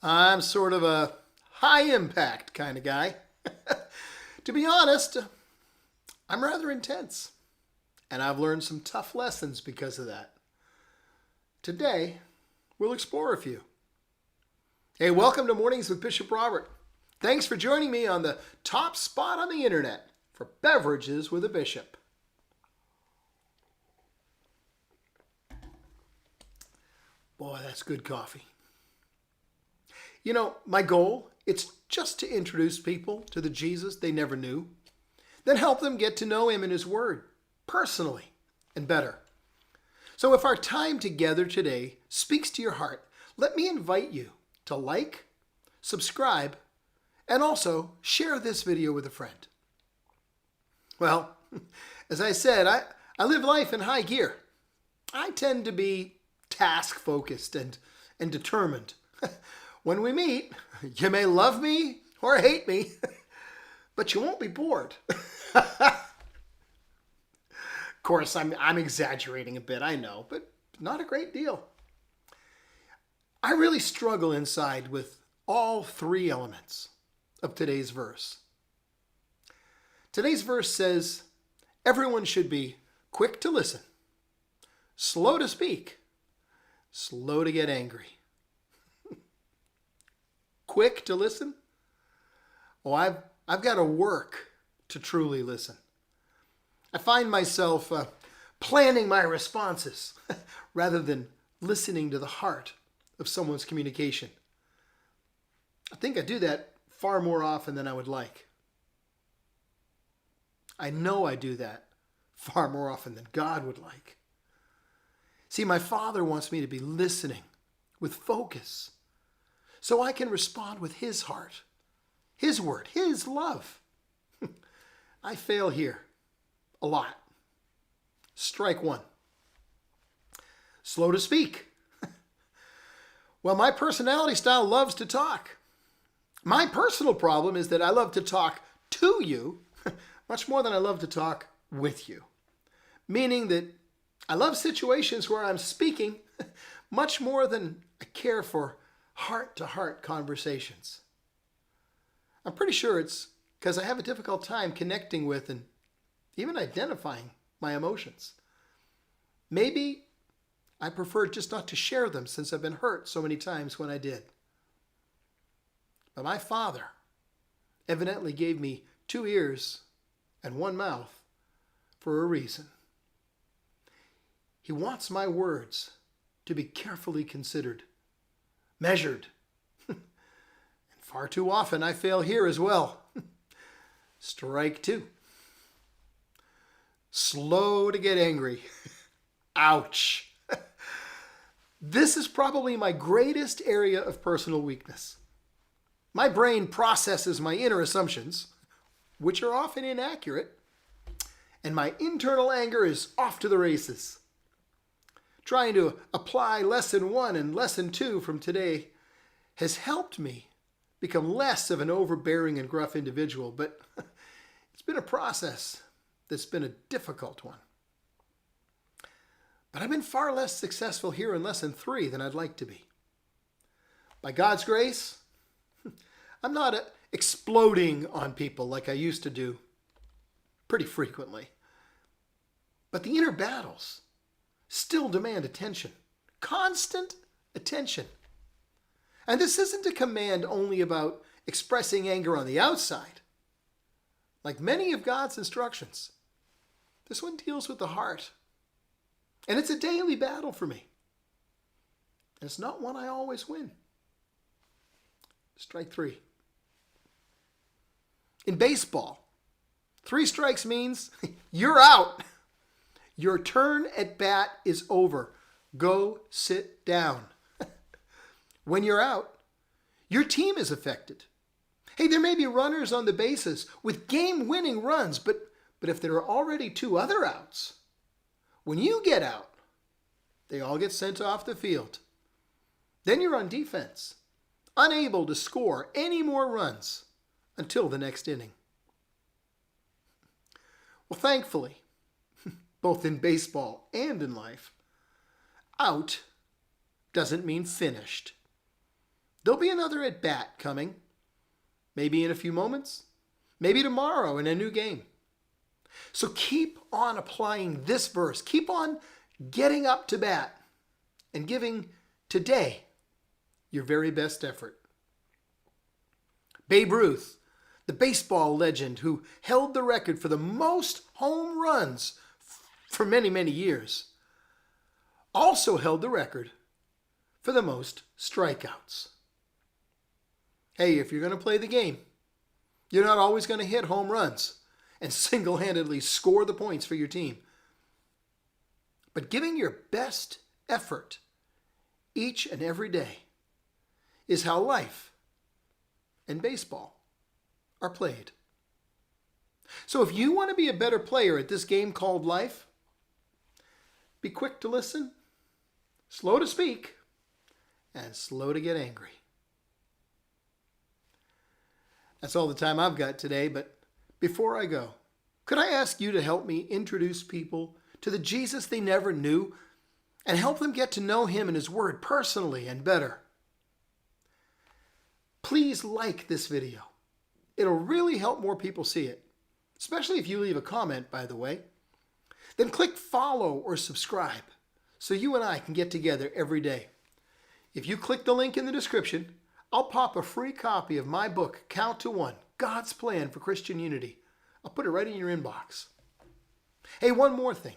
I'm sort of a high impact kind of guy. To be honest, I'm rather intense, and I've learned some tough lessons because of that. Today, we'll explore a few. Hey, welcome to Mornings with Bishop Robert. Thanks for joining me on the top spot on the internet for beverages with a bishop. Boy, that's good coffee. You know, my goal, it's just to introduce people to the Jesus they never knew, then help them get to know him and his word personally and better. So if our time together today speaks to your heart, let me invite you to like, subscribe, and also share this video with a friend. Well, as I said, I live life in high gear. I tend to be task focused and determined. When we meet, you may love me or hate me, but you won't be bored. Of course, I'm exaggerating a bit, I know, but not a great deal. I really struggle inside with all three elements of today's verse. Today's verse says everyone should be quick to listen, slow to speak, slow to get angry. Quick to listen? Oh, I've got to work to truly listen. I find myself planning my responses rather than listening to the heart of someone's communication. I think I do that far more often than I would like. I know I do that far more often than God would like. See, my Father wants me to be listening with focus so I can respond with his heart, his word, his love. I fail here a lot. Strike one. Slow to speak. Well, my personality style loves to talk. My personal problem is that I love to talk to you much more than I love to talk with you. Meaning that I love situations where I'm speaking much more than I care for heart-to-heart conversations. I'm pretty sure it's because I have a difficult time connecting with and even identifying my emotions. Maybe I prefer just not to share them since I've been hurt so many times when I did. But my Father evidently gave me 2 ears and 1 mouth for a reason. He wants my words to be carefully considered, measured. And far too often I fail here as well. Strike two. Slow to get angry. Ouch. This is probably my greatest area of personal weakness. My brain processes my inner assumptions, which are often inaccurate, and my internal anger is off to the races. Trying to apply lesson 1 and lesson 2 from today has helped me become less of an overbearing and gruff individual, but it's been a process that's been a difficult one. But I've been far less successful here in lesson 3 than I'd like to be. By God's grace, I'm not exploding on people like I used to do pretty frequently. But the inner battles still demand attention, constant attention. And this isn't a command only about expressing anger on the outside. Like many of God's instructions, this one deals with the heart. And it's a daily battle for me. And it's not one I always win. Strike 3. In baseball, 3 strikes means you're out. Your turn at bat is over. Go sit down. When you're out, your team is affected. Hey, there may be runners on the bases with game-winning runs, but if there are already 2 other outs, when you get out, they all get sent off the field. Then you're on defense, unable to score any more runs until the next inning. Well, thankfully, both in baseball and in life, out doesn't mean finished. There'll be another at bat coming, maybe in a few moments, maybe tomorrow in a new game. So keep on applying this verse. Keep on getting up to bat and giving today your very best effort. Babe Ruth, the baseball legend who held the record for the most home runs for many, many years, also held the record for the most strikeouts. Hey, if you're going to play the game, you're not always going to hit home runs and single-handedly score the points for your team. But giving your best effort each and every day is how life and baseball are played. So if you want to be a better player at this game called life, be quick to listen, slow to speak, and slow to get angry. That's all the time I've got today, but before I go, could I ask you to help me introduce people to the Jesus they never knew and help them get to know him and his word personally and better? Please like this video. It'll really help more people see it, especially if you leave a comment, by the way. Then click follow or subscribe so you and I can get together every day. If you click the link in the description, I'll pop a free copy of my book, Count to One, God's Plan for Christian Unity. I'll put it right in your inbox. Hey, one more thing.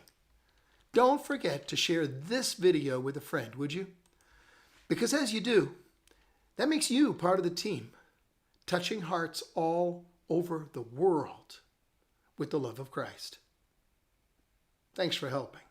Don't forget to share this video with a friend, would you? Because as you do, that makes you part of the team, touching hearts all over the world with the love of Christ. Thanks for helping.